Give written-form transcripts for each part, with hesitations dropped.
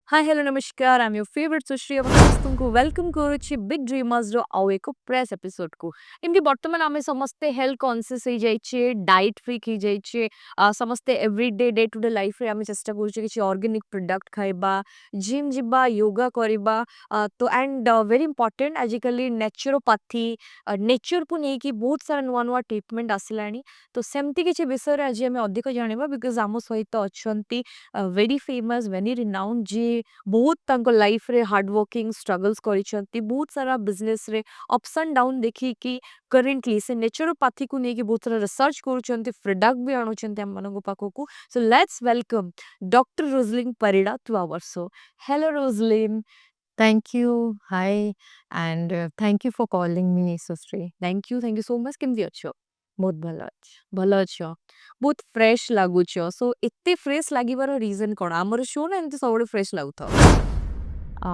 Hi hello नमस्कार I am your favourite सुश्री এবং ସମସ୍ତଙ୍କୁ ୱେଲକମ୍ କରୁଛି ବିଗ୍ ଡ୍ରିମର୍ସର ଆଉ ଏକ ପ୍ରେସ୍ ଏପିସୋଡକୁ। ଏମିତି ବର୍ତ୍ତମାନ ଆମେ ସମସ୍ତେ ହେଲ୍ଥ କନସିୟସ୍ ହେଇଯାଇଛେ, ଡାଏଟ୍ ଫ୍ରିକ୍ ହେଇଯାଇଛେ। ସମସ୍ତେ ଏଭ୍ରିଡେ ଡେ ଟୁ ଡେ ଲାଇଫରେ ଆମେ ଚେଷ୍ଟା କରୁଛେ କିଛି ଅର୍ଗାନିକ ପ୍ରଡକ୍ଟ ଖାଇବା, ଜିମ୍ ଯିବା, ୟୋଗା କରିବା। ତ ଆଣ୍ଡ ଭେରି ଇମ୍ପୋର୍ଟାଣ୍ଟ ଆଜିକାଲି ନେଚୁରୋପାଥି, ନେଚରକୁ ନେଇକି ବହୁତ ସାରା ନୂଆ ନୂଆ ଟ୍ରିଟମେଣ୍ଟ ଆସିଲାଣି। ତ ସେମିତି କିଛି ବିଷୟରେ ଆଜି ଆମେ ଅଧିକ ଜାଣିବା ବିକଜ ଆମ ସହିତ ଅଛନ୍ତି ଭେରି ଫେମସ୍ ଭେରି ରିନାଉଣ୍ଡ ଯିଏ ବହୁତ ତାଙ୍କ ଲାଇଫରେ ହାର୍ଡ ୱାର୍କିଂ ଷ୍ଟ୍ରଗଲ୍ସ କରିଛନ୍ତି, ବହୁତ ସାରା ବିଜନେସରେ ଅପ୍ସ ଆଣ୍ଡ ଡାଉନ୍ ଦେଖିକି କରେଣ୍ଟଲି ସେ ନେଚୁରୋପାଥିକୁ ନେଇକି ବହୁତ ସାରା ରିସର୍ଚ୍ଚ କରୁଛନ୍ତି, ପ୍ରଡକ୍ଟ ବି ଆଣୁଛନ୍ତି ଆମମାନଙ୍କ ପାଖକୁ। So let's welcome doctor Roselin Parida to our show. Hello Roselin. Thank you. Hi. And thank you for calling me, Susri. Thank you so much. କେମିତି ଅଛ? ବହୁତ ଭଲ ଅଛି। ଭଲ ଅଛ? ବହୁତ ଫ୍ରେଶ ଲାଗୁଛ। ସୋ ଏତେ ଫ୍ରେଶ ଲାଗିବାର ରିଜନ କ'ଣ? ଆମର ଶୋ ନା ଏମିତି ସବୁବେଳେ ଫ୍ରେଶ ଲାଗୁଥାଉ? ଆ,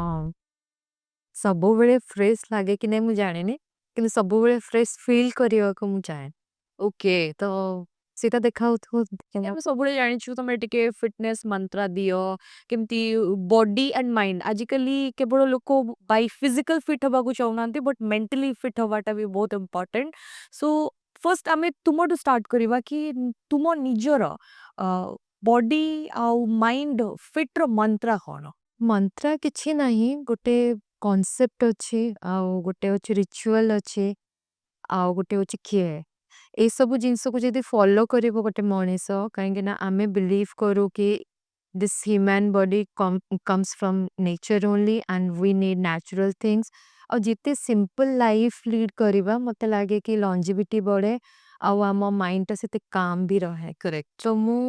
ସବୁବେଳେ ଫ୍ରେଶ ଲାଗେ କି ନାହିଁ ମୁଁ ଜାଣିନି, କିନ୍ତୁ ସବୁବେଳେ ଫ୍ରେଶ ଫିଲ୍ କରିବାକୁ ମୁଁ ଚାହେଁ। ଓକେ। ତ ସେଇଟା ଦେଖାଉଥିବ ଆମେ ସବୁବେଳେ ଜାଣିଛୁ ତମେ ଟିକେ ଫିଟନେସ୍ ମନ୍ତ୍ରା ଦିଅ, କେମିତି ବଡି ଆଣ୍ଡ ମାଇଣ୍ଡ। ଆଜିକାଲି କେବଳ ଲୋକ ବାଇ ଫିଜିକାଲ ଫିଟ୍ ହବାକୁ ଚାହୁଁନାହାନ୍ତି ବଟ୍ ମେଣ୍ଟାଲି ଫିଟ୍ ହବାଟା ବି ବହୁତ ଇମ୍ପର୍ଟାଣ୍ଟ। ସୋ ଫର୍ଷ୍ଟ ଆମେ ତୁମଠୁ ଷ୍ଟାର୍ଟ କରିବା କି ତୁମ ନିଜର ବଡି ଆଉ ମାଇଣ୍ଡ ଫିଟ୍ର ମନ୍ତ୍ରା କ'ଣ? ମନ୍ତ୍ରା କିଛି ନାହିଁ, ଗୋଟେ କନସେପ୍ଟ ଅଛି, ଆଉ ଗୋଟେ ଅଛି ରିଚୁଆଲ ଅଛି, ଆଉ ଗୋଟେ ଅଛି କେୟାର। ଏସବୁ ଜିନିଷକୁ ଯଦି ଫଲୋ କରିବ ଗୋଟେ ମଣିଷ, କାହିଁକି ନା ଆମେ ବିଲିଭ୍ କରୁ କି this human body comes from nature only and we need natural things। ଆଉ ଯେତେ ସିମ୍ପଲ ଲାଇଫ୍ ଲିଡ୍ କରିବା ମତେ ଲାଗେ କି ଲଞ୍ଜିଭିଟି ବଢ଼େ, ଆଉ ଆମ ମାଇଣ୍ଡଟା ସେତେ କାମ୍ ବି ରହେ। କରେକ୍ଟ। ତ ମୁଁ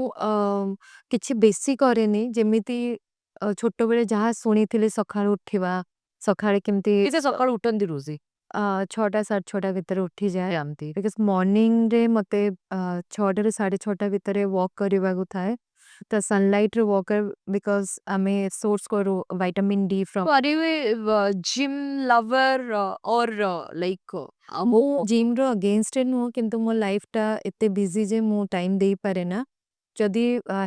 କିଛି ବେଶୀ କରେନି, ଯେମିତି ଛୋଟବେଳେ ଯାହା ଶୁଣିଥିଲି ସକାଳୁ ଉଠିବା, ସକାଳେ କେମିତି କେତେ ସକାଳୁ ଉଠନ୍ତି ରୋଜି? 6ଟା 6:30 ଭିତରେ ଉଠିଯାଏ ଏମିତି, ବିକଜ ମର୍ଣ୍ଣିଂରେ ମତେ 6ଟାରୁ 6:30 ଭିତରେ ୱାକ୍ କରିବାକୁ ଥାଏ। ତ ସନଲାଇଟ୍ରେ ୱାକ୍, ବିକଜ ଆମେ ସୋର୍ସ କରୁ ଭାଇଟାମିନ୍ ଡି तो from. Are you a gym lover or like ମୁଁ ଜିମ୍ର ଅଗେନଷ୍ଟରେ ନୁହଁ, କିନ୍ତୁ ମୋ ଲାଇଫଟା ଏତେ ବିଜି ଯେ ମୁଁ ଟାଇମ୍ ଦେଇପାରେ ନା। ଯଦି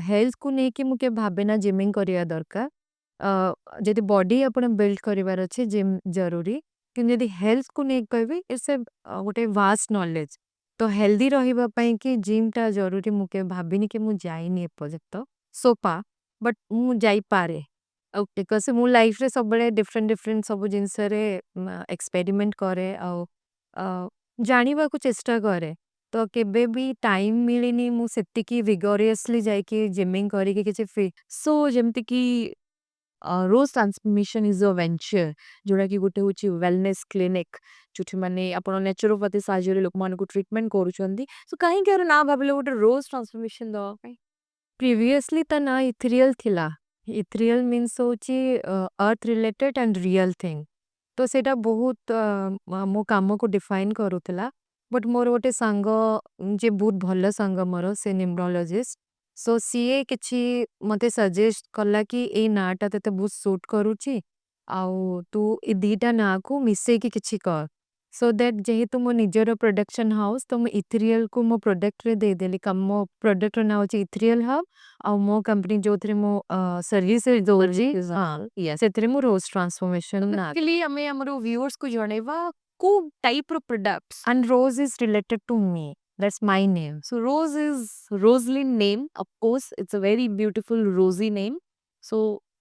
ହେଲ୍ଥକୁ ନେଇକି ମୁଁ କେବେ ଭାବେ ନା ଜିମିଂ କରିବା ଦରକାର। ଯଦି ବଡି ଆପଣ ବିଲ୍ଡ କରିବାର ଅଛି ଜିମ୍ ଜରୁରୀ, କିନ୍ତୁ ଯଦି ହେଲ୍ଥକୁ ନେଇକି କହିବି ଇଟ୍ସ ଏ ଗୋଟେ ଭାଷ୍ଟ ନଲେଜ। ତ ହେଲ୍ଦି ରହିବା ପାଇଁ କି ଜିମ୍ଟା ଜରୁରୀ ମୁଁ କେବେ ଭାବିନି କି ମୁଁ ଯାଇନି ଏପର୍ଯ୍ୟନ୍ତ ସୋପା, ବଟ୍ ମୁଁ ଯାଇପାରେ। ଆଉ ବିକଜ ମୁଁ ଲାଇଫରେ ସବୁବେଳେ ଡିଫରେଣ୍ଟ ଡିଫରେଣ୍ଟ ସବୁ ଜିନିଷରେ ଏକ୍ସପେରିମେଣ୍ଟ କରେ, ଆଉ ଅ, ଜାଣିବାକୁ ଚେଷ୍ଟା କରେ। ତ କେବେ ବି ଟାଇମ୍ ମିଳିନି ମୁଁ ସେତିକି ଭିଗୋରିୟସଲି ଯାଇକି ଜିମିଂ କରିକି କିଛି सो ଯେମିତି କି Rose transformation is a venture, ଯୋଉଟାକି ଗୋଟେ ହେଉଛି ୱେଲନେସ୍ କ୍ଲିନିକ୍, ଯୋଉଠି ମାନେ ଆପଣ ନେଚୁରୋପାଥି ସାହାଯ୍ୟରେ ଲୋକମାନଙ୍କୁ ଟ୍ରିଟମେଣ୍ଟ କରୁଛନ୍ତି। ସୋ କାହିଁକି ଆର ନାଁ ଭାବିଲେ ଗୋଟେ ରୋଜ୍ ଟ୍ରାନ୍ସଫର୍ମେସନ୍ ଦେବା ପାଇଁ? ପ୍ରିଭିୟସଲି ତା ନାଁ ଇଥ୍ରିଏଲ ଥିଲା। ଇଥ୍ରିଏଲ ମିନ୍ସ ହେଉଛି ଅର୍ଥ ରିଲେଟେଡ ଆଣ୍ଡ ରିଅଲ ଥିଙ୍ଗ। ତ ସେଇଟା ବହୁତ ମୋ କାମକୁ ଡିଫାଇନ୍ କରୁଥିଲା। ବଟ୍ ମୋର ଗୋଟେ ସାଙ୍ଗ, ଯେ ବହୁତ ଭଲ ସାଙ୍ଗ ମୋର, ସେ ନ୍ୟୁମରୋଲୋଜିଷ୍ଟ। ସୋ ସିଏ କିଛି ମୋତେ ସଜେଷ୍ଟ କଲା କି ଏଇ ନାଁଟା ତତେ ବହୁତ ସୁଟ୍ କରୁଛି, ଆଉ ତୁ ଏ ଦୁଇଟା ନାଁକୁ ମିଶେଇକି କିଛି କର। ସୋ ଦ୍ୟାଟ୍ ଯେହେତୁ ମୋ ନିଜର ପ୍ରଡକ୍ସନ ହାଉସ୍, ତ ମୁଁ ଇଥ୍ରିଏଲକୁ ମୋ ପ୍ରଡକ୍ଟରେ ଦେଇଦେଲି। ମୋ ପ୍ରଡକ୍ଟର ନାଁ ହେଉଛି ଇଥ୍ରିଏଲ ହବ୍, ଆଉ ମୋ କମ୍ପାନୀ ଯୋଉଥିରେ ମୁଁ ସର୍ଭିସ ଦଉଛି, ହଁ, ୟେସ୍। ସେଥିରେ ମୁଁ ରୋଜ୍ ଟ୍ରାନ୍ସଫର୍ମେସନ ନାଁ। ବେସିକଲି ଆମେ ଆମର ଭିଉଅର୍ସକୁ ଜଣେଇବା କୋଉ ଟାଇପ୍ର products. And rose is related to me. That's my name. So Rose is Rosaline name. Of course, it's a very beautiful rosy name. So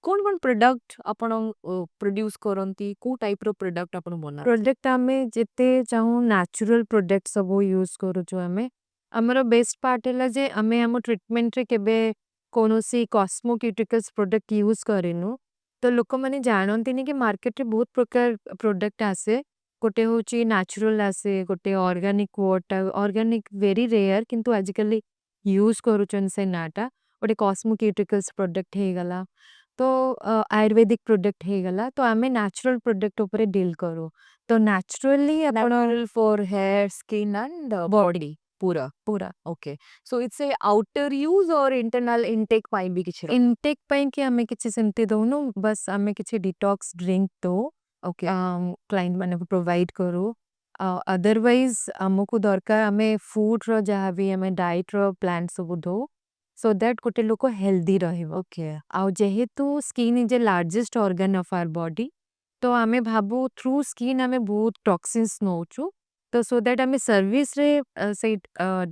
कौन कौन प्रोडक्ट आपण प्रोड्यूस करंती को टाइप रो प्रोडक्ट आपण बनाती? प्रोडक्ट आमे जेते चाहूँ न्याचुरल प्रोडक्ट सब यूज करूँ आमे। आमर बेस्ट पार्ट है जे आमे आम ट्रिटमेंट रे केबे कोनोसी कॉस्मोक्यूटिकल्स प्रोडक्ट यूज करेनु। तो लोक माने जानती नहीं कि मार्केट रे बहुत प्रकार प्रोडक्ट आसे। गोटे होची न्याचुरल आसे, गोटे organic water, organic very rare किंतु आजिकली यूज करूचन से नाटा। गोटे कॉस्मोक्यूटिकल्स प्रोडक्ट हे गला, तो आयुर्वेदिक प्रोडक्ट हे गला, तो आमे नेचुरल प्रोडक्ट ऊपर डील करू। तो नेचुरली आपण Natural for hair, skin and body पूरा। पूरा okay. So it's a outer use और इंटरनल इनटेक पाई भी किछि रख। इनटेक पाई कि आमे किछि सेमती दउनु, बस आमे किछि डिटॉक्स ड्रिंक दो ओके। क्लाइंट माने प्रोवाइड करू। अदरवाइज हमको दरकार आमे फूड रो जहाँ भी आमे डाइट रो प्लान सब दो। so that ଗୋଟେ ଲୋକ healthy ରହିବ। ଓକେ। ଆଉ ଯେହେତୁ skin is a largest organ of hour body, ତ ଆମେ ଭାବୁ ଥ୍ରୁ ସ୍କିନ୍ ଆମେ ବହୁତ ଟକ୍ସିନ୍ସ ନଉଛୁ, ତ ସୋ ଦ୍ୟାଟ୍ ଆମେ ସର୍ଭିସରେ ସେଇ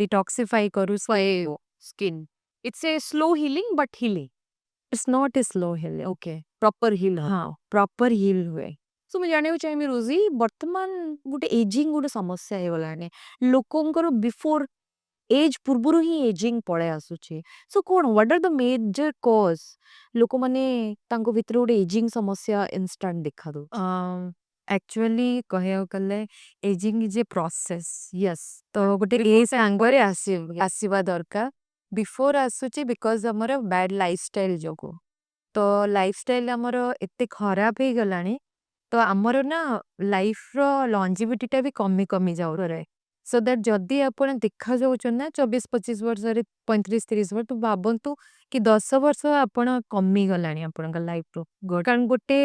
ଡିଟକ୍ସିଫାଇ କରୁ ଫାଏ skin. It's a slow healing but healing. It's not a slow ହେଲେ। ଓକେ। ପ୍ରପର ହିଲ୍ ହବ। ହଁ, ପ୍ରପର ହିଲ୍ ହୁଏ। ସୋ ମୁଁ ଜାଣିବାକୁ ଚାହିଁବି ରୋଜି, ବର୍ତ୍ତମାନ ଗୋଟେ ଏଜିଂ ଗୋଟେ ସମସ୍ୟା ହେଇଗଲାଣି। ଲୋକଙ୍କର ବିଫୋର ଏଜ୍ ପୂର୍ବରୁ ହିଁ ଏଜିଂ ପଳେଇ ଆସୁଛି। ସୋ କ'ଣ what R the major cause? ଲୋକମାନେ ତାଙ୍କ ଭିତରେ ଗୋଟେ ଏଜିଂ ସମସ୍ୟା ଇନଷ୍ଟାଣ୍ଟ ଦେଖା ଦଉଛି। ଆକ୍ଚୁଆଲି କହିବାକୁ ଗଲେ ageing is a process. Yes. ତ ଗୋଟେ Before ଏଜ୍ ସାଙ୍ଗରେ ଆସିବା ଦରକାର। ବିଫୋର ଆସୁଛି ବିକଜ ଆମର ବ୍ୟାଡ ଲାଇଫଷ୍ଟାଇଲ ଯୋଗୁ। ତ ଲାଇଫଷ୍ଟାଇଲ ଆମର ଏତେ ଖରାପ ହେଇଗଲାଣି, ତ ଆମର ନା ଲାଇଫର ଲଞ୍ଜିଭିଟିଟା ବି କମି କମି ଯାଉଥାଏ। ସୋ ଦ୍ୟାଟ୍ ଯଦି ଆପଣ ଦେଖାଯାଉଛନ୍ତି ନା 24-25 ବର୍ଷରେ 35-30 ବର୍ଷ, ତ ଭାବନ୍ତୁ କି 10 ବର୍ଷ ଆପଣ କମିଗଲାଣି ଆପଣଙ୍କ ଲାଇଫରୁ। କାରଣ ଗୋଟେ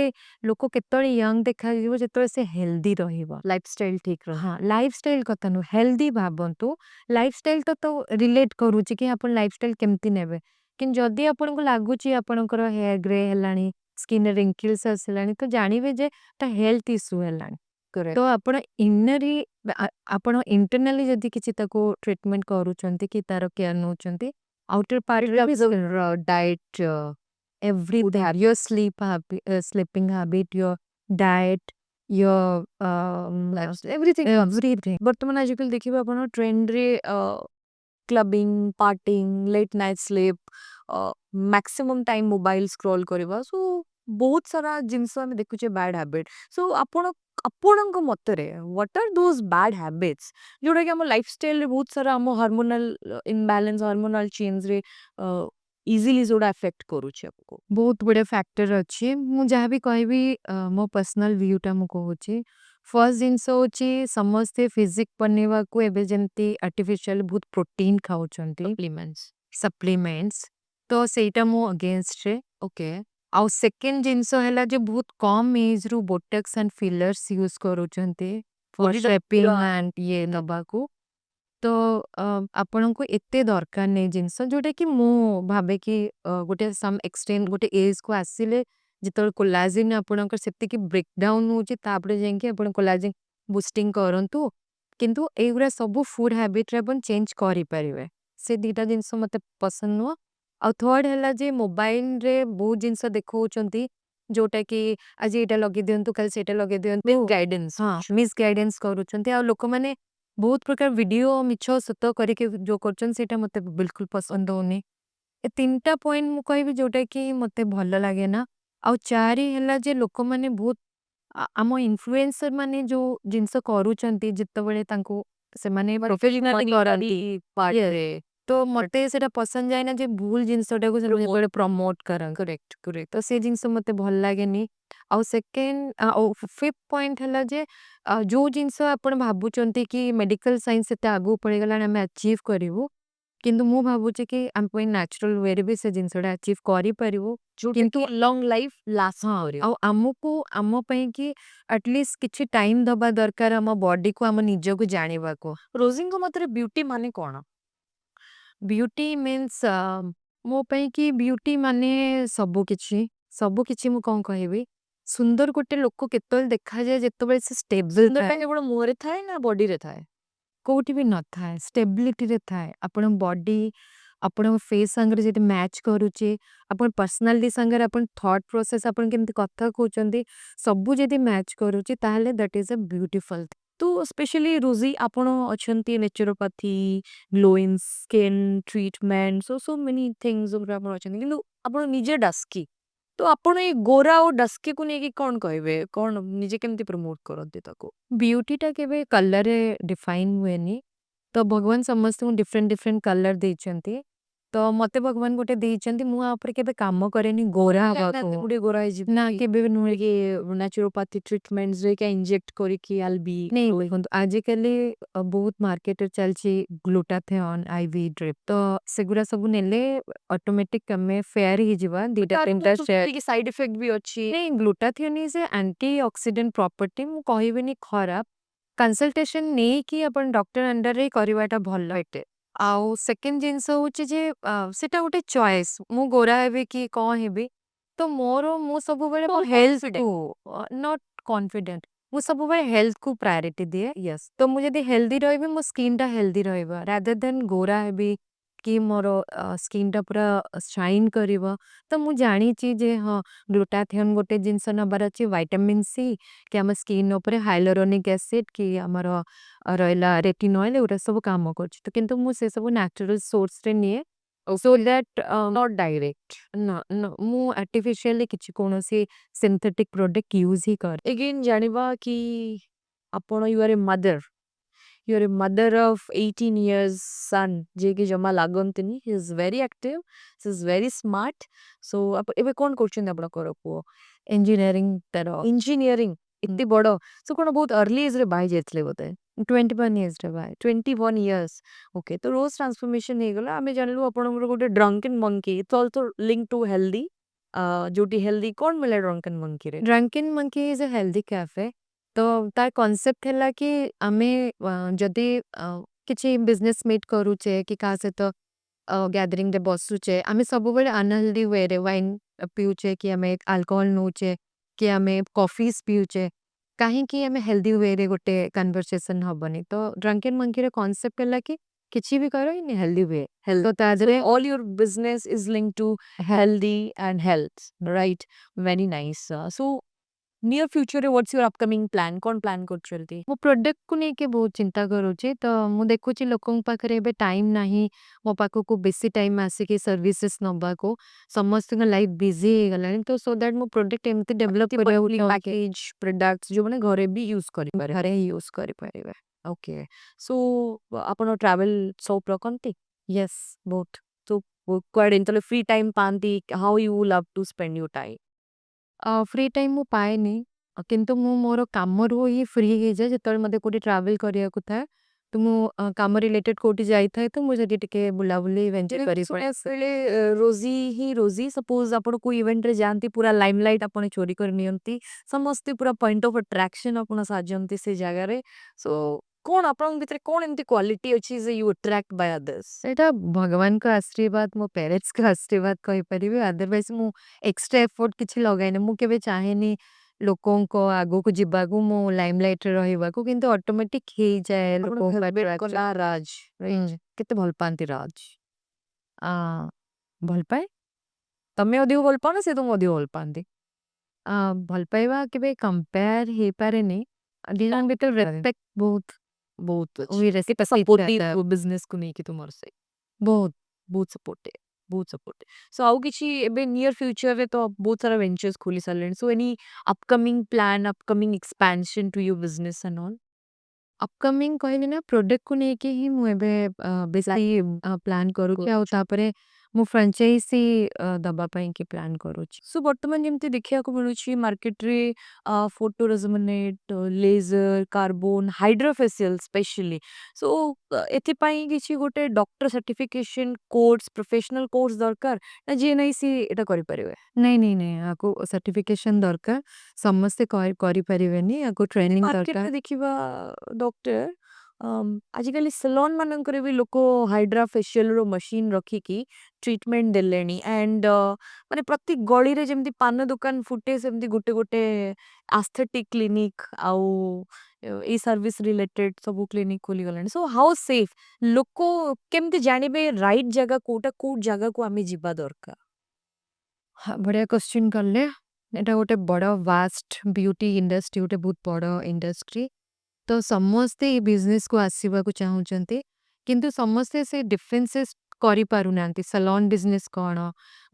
ଲୋକ କେତେବେଳେ ୟଙ୍ଗ ଦେଖାଯିବ ଯେତେବେଳେ ସେ ହେଲ୍ଦି ରହିବ। ଲାଇଫଷ୍ଟାଇଲ ଠିକ ରହେ। ହଁ, ଲାଇଫଷ୍ଟାଇଲ କଥା ନୁହଁ, ହେଲ୍ଦି ଭାବନ୍ତୁ। ଲାଇଫଷ୍ଟାଇଲ ତ ରିଲେଟ୍ କରୁଛି କି ଆପଣ ଲାଇଫଷ୍ଟାଇଲ କେମିତି ନେବେ। କିନ୍ତୁ ଯଦି ଆପଣଙ୍କୁ ଲାଗୁଛି ଆପଣଙ୍କର ହେୟାର ଗ୍ରେ ହେଲାଣି, ସ୍କିନରେ ରିଙ୍କିଲ୍ସ ଆସିଲାଣି, ତ ଜାଣିବେ ଯେ ତା ହେଲ୍ଥ ଇସ୍ୟୁ ହେଲାଣି। ତ କରେକ୍ଟ। ଆପଣ ଆପଣ ଇଣ୍ଟରନାଲି ଯଦି କିଛି ତାକୁ ଟ୍ରିଟମେଣ୍ଟ କରୁଛନ୍ତି କି ତାର କେୟାର ନେଉଛନ୍ତି, ଆଉଟର ପାର୍ଟରେ ବି diet everything, your sleeping habit, your diet, your everything. everything. ବର୍ତ୍ତମାନ ଆଜିକାଲି ଦେଖିବେ ଆପଣ ଟ୍ରେଣ୍ଡରେ clubbing, partying, late night sleep, maximum time mobile scroll କରିବା, ସୋ ବହୁତ ସାରା ଜିନିଷ ଆମେ ଦେଖୁଛେ ବ୍ୟାଡ୍ ହ୍ୟାବିଟ୍। ସୋ ଆପଣଙ୍କ ମତରେ what R those bad habits ଯୋଉଟାକି ଆମ ଲାଇଫଷ୍ଟାଇଲରେ ବହୁତ ସାରା ଆମ ହର୍ମୋନାଲ ଇନବାଲାନ୍ସ, ହର୍ମୋନାଲ ଚେଞ୍ଜରେ ଇଜିଲି ଯୋଉଟା ଆଫେକ୍ଟ କରୁଛି ଆମକୁ? ବହୁତ ଗୁଡେ ଫ୍ୟାକ୍ଟର ଅଛି। ମୁଁ ଯାହା ବି କହିବି ମୋ ପର୍ସନାଲ ଭ୍ୟୁଟା ମୁଁ କହୁଛି। ଫର୍ଷ୍ଟ ଜିନିଷ ହଉଛି ସମସ୍ତେ ଫିଜିକ୍ ବନେଇବାକୁ ଏବେ ଯେମିତି ଆର୍ଟିଫିସିଆଲ ବହୁତ ପ୍ରୋଟିନ୍ ଖାଉଛନ୍ତି, ସପ୍ଲିମେଣ୍ଟସ୍। ସପ୍ଲିମେଣ୍ଟସ୍, ତ ସେଇଟା ମୁଁ ଅଗେନ୍ଷ୍ଟରେ। ଓକେ। ଆଉ ସେକେଣ୍ଡ ଜିନିଷ ହେଲା ଯେ ବହୁତ କମ୍ ଏଜ୍‌ରୁ ବୋଟକ୍ସ ଆଣ୍ଡ ଫିଲର୍ସ ୟୁଜ୍ କରୁଛନ୍ତି ଫର୍ ବଡିର ଶେପିଂ ଆଣ୍ଡ ଇଏ ଦବାକୁ। ତ ଆପଣଙ୍କୁ ଏତେ ଦରକାର ନାହିଁ ଜିନିଷ, ଯୋଉଟାକି ମୁଁ ଭାବେ କି ଗୋଟେ ସମ୍ ଏକ୍ସଟେଣ୍ଡ ଗୋଟେ ଏଜ୍‌କୁ ଆସିଲେ ଯେତେବେଳେ କୋଲାଜିନ୍ ଆପଣଙ୍କର ସେତିକି ବ୍ରେକଡାଉନ୍ ହେଉଛି, ତାପରେ ଯାଇକି ଆପଣ କୋଲାଜିନ୍ ବୁଷ୍ଟିଂ କରନ୍ତୁ। କିନ୍ତୁ ଏଇଗୁଡ଼ା ସବୁ ଫୁଡ୍ ହ୍ୟାବିଟ୍‌ରେ ଆପଣ ଚେଞ୍ଜ କରିପାରିବେ। ସେ ଦିଟା ଜିନିଷ ମୋତେ ପସନ୍ଦ ନୁହଁ। ଆଉ ଥର୍ଡ ହେଲା ଯେ ମୋବାଇଲରେ ବହୁତ ଜିନିଷ ଦେଖାଉଛନ୍ତି, ଯୋଉଟାକି ଆଜି ଏଇଟା ଲଗେଇ ଦିଅନ୍ତୁ, କାଲି ସେଇଟା ଲଗେଇ ଦିଅନ୍ତୁ। Miss guidance. ହଁ, ମିସଗାଇଡେନ୍ସ କରୁଛନ୍ତି। ଆଉ ଲୋକମାନେ ବହୁତ ପ୍ରକାର ଭିଡିଓ ମିଛ ସତ କରିକି ଯୋଉ କରୁଛନ୍ତି, ସେଇଟା ମୋତେ ବିଲକୁଲ ପସନ୍ଦ ହଉନି। ଏ ତିନିଟା ପଏଣ୍ଟ ମୁଁ କହିବି ଯୋଉଟାକି ମୋତେ ଭଲ ଲାଗେ ନା। ଆଉ ଚାରି ହେଲା ଯେ ଲୋକମାନେ ବହୁତ ଆମ ଇନଫ୍ଲୁଏନ୍ସର ମାନେ ଯୋଉ ଜିନିଷ କରୁଛନ୍ତି, ଯେତେବେଳେ ତାଙ୍କୁ ସେମାନେ ପ୍ରଫେସନାଲି କରନ୍ତି, ପାର୍ଟରେ। ତ ମୋତେ ସେଟା ପସନ୍ଦ ଯାଏନା ଯେ ଭୁଲ ଜିନିଷଟାକୁ ସେମାନେ ଯେତେବେଳେ ପ୍ରମୋଟ କରନ୍ତି। Correct correct. ତ ସେ ଜିନିଷ ମୋତେ ଭଲ ଲାଗେନି। ଆଉ ସେକେଣ୍ଡ ଆଉ ଫିଫ୍ଥ ପଏଣ୍ଟ ହେଲା ଯେ ଯୋଉ ଜିନିଷ ଆପଣ ଭାବୁଛନ୍ତି କି ମେଡିକାଲ ସାଇନ୍ସ ଏତେ ଆଗକୁ ପଳେଇଗଲାଣି ଆମେ ଆଚିଭ୍ କରିବୁ, କିନ୍ତୁ ମୁଁ ଭାବୁଛି କି ଆମ ପାଇଁ ନ୍ୟାଚୁରାଲ ୱେରେ ବି ସେ ଜିନିଷଟା ଆଚିଭ୍ କରିପାରିବୁ। କିନ୍ତୁ ଯୋଉଟାକି ଲଙ୍ଗ ଲାଇଫ ଲାଷ୍ଟ ହଁ, କରିବ। ଆଉ ଆମକୁ ଆମ ପାଇଁ କି ଆଟଲିଷ୍ଟ କିଛି ଟାଇମ ଦବା ଦରକାର ଆମ ବଡିକୁ, ଆମ ନିଜକୁ ଜାଣିବାକୁ। ରୋଜିଙ୍କ ମତରେ ବ୍ୟୁଟି ମାନେ କ'ଣ? ବ୍ୟୁଟି ମିନ୍ସ ମୋ ପାଇଁ କି ବ୍ୟୁଟି ମାନେ ସବୁକିଛି। ସବୁକିଛି ମୁଁ କ'ଣ କହିବି, ସୁନ୍ଦର ଗୋଟେ ଲୋକ କେତେବେଳେ ଦେଖାଯାଏ ଯେତେବେଳେ ସେ ଷ୍ଟେବଲ୍ ଥାଏ। ସୁନ୍ଦରଟା କେବଳ ମୁହଁରେ ଥାଏ ନା ବଡିରେ ଥାଏ? କୋଉଠି ବି ନଥାଏ, ଷ୍ଟେବିଲିଟିରେ ଥାଏ। ଆପଣଙ୍କ ବଡି ଆପଣଙ୍କ ଫେସ୍ ସାଙ୍ଗରେ ଯଦି ମ୍ୟାଚ୍ କରୁଛି, ଆପଣ ପର୍ସନାଲିଟି ସାଙ୍ଗରେ ଆପଣ ଥଟ୍ ପ୍ରୋସେସ୍ ଆପଣ କେମିତି କଥା କହୁଛନ୍ତି, ସବୁ ଯଦି ମ୍ୟାଚ୍ କରୁଛି, ତାହେଲେ ଦ୍ୟାଟ୍ ଇଜ୍ ଏ ବ୍ୟୁଟିଫୁଲ୍। ତ ସ୍ପେଶାଲି ରୋଜି ଆପଣ ଅଛନ୍ତି naturopathy, glowing skin treatment, so many things ଉପରେ ଆପଣ ଅଛନ୍ତି, କିନ୍ତୁ ଆପଣ ନିଜେ ଡାସ୍କି। ତ ଆପଣ ଏଇ ଗୋରା ଓ ଡାସ୍କିକୁ ନେଇକି କ'ଣ କହିବେ? କ'ଣ ନିଜେ କେମିତି ପ୍ରମୋଟ କରନ୍ତି ତାକୁ? ବ୍ୟୁଟିଟା କେବେ କଲର୍‌ରେ ଡିଫାଇନ୍ ହୁଏନି। ତ ଭଗବାନ ସମସ୍ତଙ୍କୁ ଡିଫରେଣ୍ଟ ଡିଫରେଣ୍ଟ କଲର୍ ଦେଇଛନ୍ତି। ତ ମୋତେ ଭଗବାନ ଗୋଟେ ଦେଇଛନ୍ତି, ମୁଁ ଆ ଉପରେ କେବେ କାମ କରେନି ଗୋରା ହବାକୁ। ମୁଁ ଟିକେ ଗୋରା ହେଇଯିବି ନା, କେବେ ବି ନୁହେଁ। ଟିକେ ନ୍ୟାଚୁରୋପାଥି ଟ୍ରିଟମେଣ୍ଟରେ ଇଞ୍ଜେକ୍ଟ କରିକି ଆଲବି ନାଇଁ, ଦେଖନ୍ତୁ ଆଜିକାଲି ବହୁତ ମାର୍କେଟରେ ଚାଲିଛି ଗ୍ଲୁଟାଥିଅନ୍, ଆଇଭି ଡ୍ରିପ୍। ତ ସେଗୁଡ଼ା ସବୁ ନେଲେ ଅଟୋମେଟିକ୍ ଆମେ ଫେୟାର ହେଇଯିବା। ଦିଟା ତିନିଟା ଟିକେ ସାଇଡ୍ ଇଫେକ୍ଟ ବି ଅଛି। ନାଇଁ, glutathione is a antioxidant property. ମୁଁ କହିବିନି ଖରାପ। କନସଲଟେସନ ନେଇକି ଆପଣ ଡକ୍ଟର ଅଣ୍ଡରରେ କରିବାଟା ଭଲ। ଆଉ ସେକେଣ୍ଡ ଜିନିଷ ହଉଛି ଯେ ସେଟା ଗୋଟେ ଚଏସ୍ ମୁଁ ଗୋରା ହେବି କି କଣ ହେବି ତ ମୁଁ ସବୁବେଳେ ମୋ So ହେଲ୍ଥକୁ confident. ନଟ୍ କନଫିଡେଣ୍ଟ ମୁଁ ସବୁବେଳେ ହେଲ୍ଥକୁ ପ୍ରାୟୋରିଟି ଦିଏ ୟେସ୍ ତ ମୁଁ ଯଦି ହେଲ୍ଦି ରହିବି ମୋ ସ୍କିନ୍ଟା ହେଲ୍ଦି ରହିବ ରାଦର ଦେନ୍ ଗୋରା ହେବି କି ମୋର ସ୍କିନ୍ଟା ପୁରା ସାଇନ୍ କରିବ ତ ମୁଁ ଜାଣିଛି ଯେ ହଁ ଗ୍ଲୁଟାଥିଅନ୍ ଗୋଟେ ଜିନିଷ ନେବାର ଅଛି ଭାଇଟାମିନ୍ ସି କି ଆମ ସ୍କିନ୍ ଉପରେ ହାଇଲୋରୋନିକ୍ ଏସିଡ୍ କି ଆମର ରହିଲା ରେଟିନଏଲ୍ ଏଗୁଡ଼ା ସବୁ କାମ କରୁଛି ତ କିନ୍ତୁ ମୁଁ ସେ ସବୁ ନ୍ୟାଚୁରାଲ୍ ସୋର୍ସରେ ନିଏ so Okay. That Not direct. ମୁଁ ଆର୍ଟିଫିସିଆଲି କିଛି କୌଣସି ସିନ୍ଥେଟିକ୍ ପ୍ରୋଡକ୍ଟ ୟୁଜ୍ ହିଁ କରେ Again ଜାଣିବା କି ଆପଣ you are a mother. You are a mother of 18 years son ଯିଏକି ଜମା ଲାଗନ୍ତିନି. He is very active. He is very smart. So ଏବେ କଣ କରୁଛନ୍ତି ଆପଣଙ୍କର ପୁଅ? ଇଞ୍ଜିନିୟରିଂ ତାର ଇଞ୍ଜିନିୟରିଂ ଏତେ ବଡ଼। So କଣ ବହୁତ early ageରେ ବାହା ହେଇ ଯାଇଥିଲେ ବୋଧେ? 21 ଇୟର୍ସରେ ବାଏ 21 years. Okay, ତ ରୋଜ୍ ଟ୍ରାନ୍ସଫର୍ମେସନ୍ ହେଇଗଲା। ଆମେ ଜାଣିଲୁ ଆପଣଙ୍କର ଗୋଟେ Drunken Monkey it's also link to healthy. ଯୋଉଠି ହେଲ୍ଦି କଣ ମିଳେ ଡ୍ରଙ୍କେନ୍ ମଙ୍କିରେ? Drunken Monkey is a healthy cafe ତ ତାର କନସେପ୍ଟ ହେଲା କି ଆମେ ଯଦି କିଛି ବିଜନେସ୍ ମିଟ୍ କରୁଛେ କି କାହା ସହିତ ଗ୍ୟାଦରିଂରେ ବସୁଛେ ଆମେ ସବୁବେଳେ ଅନହେଲ୍ଦି ୱେରେ ୱାଇନ୍ ପିଉଛେ କି ଆମେ ଆଲକୋହଲ ନଉଛେ କି ଆମେ କଫିଜ୍ ପିଉଛେ କାହିଁକି ଆମେ ହେଲ୍ଦି ୱେରେ ଗୋଟେ କନଭରସେସନ୍ ହବନି ତ ଡ୍ରଙ୍କେନ୍ ମଙ୍କିର କନସେପ୍ଟ ହେଲା କି କିଛି ବି କର ଇନ୍ ହେଲ୍ଦି ୱେ Health. ତ ତା So ଦେହରେ all your business is linked to healthy and health, right? Very nice. So near future what's your upcoming plan? କଣ ପ୍ଲାନ୍ କରୁଛନ୍ତି? ମୁଁ ପ୍ରଡକ୍ଟକୁ ନେଇକି ବହୁତ ଚିନ୍ତା କରୁଛି ତ ମୁଁ ଦେଖୁଛି ଲୋକଙ୍କ ପାଖରେ ଏବେ ଟାଇମ୍ ନାହିଁ ମୋ ପାଖକୁ ବେଶୀ ଟାଇମ୍ ଆସିକି ସର୍ଭିସେସ୍ ନବାକୁ ସମସ୍ତଙ୍କ ଲାଇଫ୍ ବିଜି ହେଇଗଲାଣି ତ ସୋ ଦ୍ୟାଟ୍ ମୁଁ ପ୍ରଡକ୍ଟ ଏମିତି ଡେଭଲପ୍ କରିବାକୁ ଚାହୁଁଛି ପ୍ୟାକେଜ ପ୍ରଡକ୍ଟସ ଯୋଉମାନେ ଘରେ ବି ୟୁଜ କରିପାରିବେ। ଘରେ ହିଁ ୟୁଜ୍ କରିପାରିବେ ଓକେ। ସୋ ଆପଣ ଟ୍ରାଭେଲ ସବୁ କରନ୍ତି? ୟେସ୍ ବହୁତ ସୋ କୁଆଡ଼େ ଯେତେବେଳେ ଫ୍ରି ଟାଇମ୍ ପାଆନ୍ତି how you love to spend your time? Free time ମୁଁ ପାଏନି କିନ୍ତୁ ମୁଁ ମୋର କାମରୁ ହିଁ ଫ୍ରି ହେଇଯାଏ ଯେତେବେଳେ ମୋତେ କୋଉଠି ଟ୍ରାଭେଲ୍ କରିବାକୁ ଥାଏ ତ ମୁଁ କାମ ରିଲେଟେଡ୍ କୋଉଠି ଯାଇଥାଏ ତ ମୁଁ ସେଠି ଟିକେ ବୁଲାବୁଲି ଭେଞ୍ଚର କରି ପଳେଇ ଆସେ ବେଳେ ରୋଜି ହିଁ ରୋଜି ସପୋଜ ଆପଣ କୋଉ ଇଭେଣ୍ଟରେ ଯାଆନ୍ତି ପୁରା ଲାଇମଲାଇଟ୍ ଆପଣ ଚୋରି କରି ନିଅନ୍ତି ସମସ୍ତେ ପୁରା ପଏଣ୍ଟ ଅଫ୍ ଆଟ୍ରାକ୍ସନ ଆପଣ ସାଜନ୍ତି ସେ ଜାଗାରେ ସୋ କଣ ଆପଣଙ୍କ ଭିତରେ କଣ ଏମିତି କ୍ୱାଲିଟି ଅଛି ଯେ ୟୁ ଆଟ୍ରାକ୍ଟ ବାଇ ଅଦର୍ସ? ସେଇଟା ଭଗବାନଙ୍କ ଆଶୀର୍ବାଦ ମୋ ପ୍ୟାରେଣ୍ଟସ୍ଙ୍କ ଆଶୀର୍ବାଦ କହିପାରିବି ଅଦରୱାଇଜ୍ ମୁଁ ଏକ୍ସଟ୍ରା ଏଫୋର୍ଟ କିଛି ଲଗାଏନି ମୁଁ କେବେ ଚାହେଁନି ଲୋକଙ୍କ ଆଗକୁ ଯିବାକୁ ମୁଁ ଲାଇମଲାଇଟ୍ରେ ରହିବାକୁ କିନ୍ତୁ ଅଟୋମେଟିକ୍ ହେଇଯାଏ ଆପଣ ଲୋକଙ୍କ ଫେଭରେଟ attraction। କଲା ରାଜ, ରାଇଟ? କେତେ ଭଲ ପାଆନ୍ତି ରାଜ? ଆ, ଭଲ ପାଏ ତମେ ଅଧିକ ଭଲ ପାଅ ନା ସେ ତୁମକୁ ଅଧିକ ଭଲ ପାଆନ୍ତି? ଭଲ ପାଇବା କେବେ କମ୍ପେୟାର ହେଇପାରେନି ଦି ଜଣ ଭିତରେ ରେସ୍ପେକ୍ଟ ବହୁତ ବହୁତ ଅଛି। we କେତେ respect each other ସପୋର୍ଟିଭ ବିଜନେସକୁ ନେଇକି ତୁମର ସେ ବହୁତ ବହୁତ ସପୋର୍ଟିଭ, ବହୁତ ସପୋର୍ଟିଭ। ସୋ ଆଉ କିଛି ଏବେ ନିୟର ଫ୍ୟୁଚରରେ ତ ବହୁତ ସାରା ଭେଞ୍ଚର୍ସ ଖୋଲି ସାରିଲେଣି so any upcoming plan upcoming expansion to you business and all? Upcoming କହିଲି ନା ପ୍ରୋଡକ୍ଟକୁ ନେଇକି ହିଁ ମୁଁ ଏବେ ବେଶୀ ପ୍ଲାନ୍ କରୁଛି ଆଉ ତାପରେ ମୁଁ ଫ୍ରାଞ୍ଚାଇଜି ଦବା ପାଇଁ କି ପ୍ଲାନ୍ କରୁଛି ସୋ ବର୍ତ୍ତମାନ ଯେମିତି ଦେଖିବାକୁ ମିଳୁଛି ମାର୍କେଟରେ photo rejuvenate laser carbon hydrafacial specially so ଏଥିପାଇଁ କିଛି ଗୋଟେ doctor certification course professional course ଦରକାର ନା ଯିଏ ନାହିଁ ସିଏ ଏଇଟା କରିପାରିବେ? ନାଇଁ ନାଇଁ ନାଇଁ ଆକୁ ସାର୍ଟିଫିକେସନ ଦରକାର ସମସ୍ତେ କରିପାରିବେନି ଆକୁ ଟ୍ରେନିଂ ଦରକାର ମାର୍କେଟରେ ଦେଖିବା ଡକ୍ଟର ଆଜିକାଲି ସେଲନ୍ ମାନଙ୍କରେ ବି ଲୋକ ହାଇଡ୍ରା ଫେସିଆଲର ମେସିନ୍ ରଖିକି ଟ୍ରିଟମେଣ୍ଟ ଦେଲେଣି ଆଣ୍ଡ ମାନେ ପ୍ରତି ଗଳିରେ ଯେମିତି ପାନ ଦୋକାନ ଫୁଟେ ସେମିତି ଗୋଟେ ଗୋଟେ ଆସ୍ଥେଟିକ୍ କ୍ଲିନିକ୍ ଆଉ ଏଇ ସର୍ଭିସ ରିଲେଟେଡ୍ ସବୁ କ୍ଲିନିକ୍ ଖୋଲିଗଲାଣି ସୋ ହାଉ ସେଫ୍ ଲୋକ କେମିତି ଜାଣିବେ ରାଇଟ୍ ଜାଗା କୋଉଟା କୋଉ ଜାଗାକୁ ଆମେ ଯିବା ଦରକାର? ବଢ଼ିଆ କ୍ୱେଶ୍ଚିନ୍ କଲେ ଏଇଟା ଗୋଟେ ବଡ଼ ଭାଷ୍ଟ ବିୟୁଟି ଇଣ୍ଡଷ୍ଟ୍ରି ଗୋଟେ ବହୁତ ବଡ଼ ଇଣ୍ଡଷ୍ଟ୍ରି ତ ସମସ୍ତେ ଏଇ ବିଜନେସକୁ ଆସିବାକୁ ଚାହୁଁଛନ୍ତି କିନ୍ତୁ ସମସ୍ତେ ସେ ଡିଫରେନ୍ସେସ୍ କରିପାରୁନାହାନ୍ତି ସଲନ୍ ବିଜନେସ୍ କ'ଣ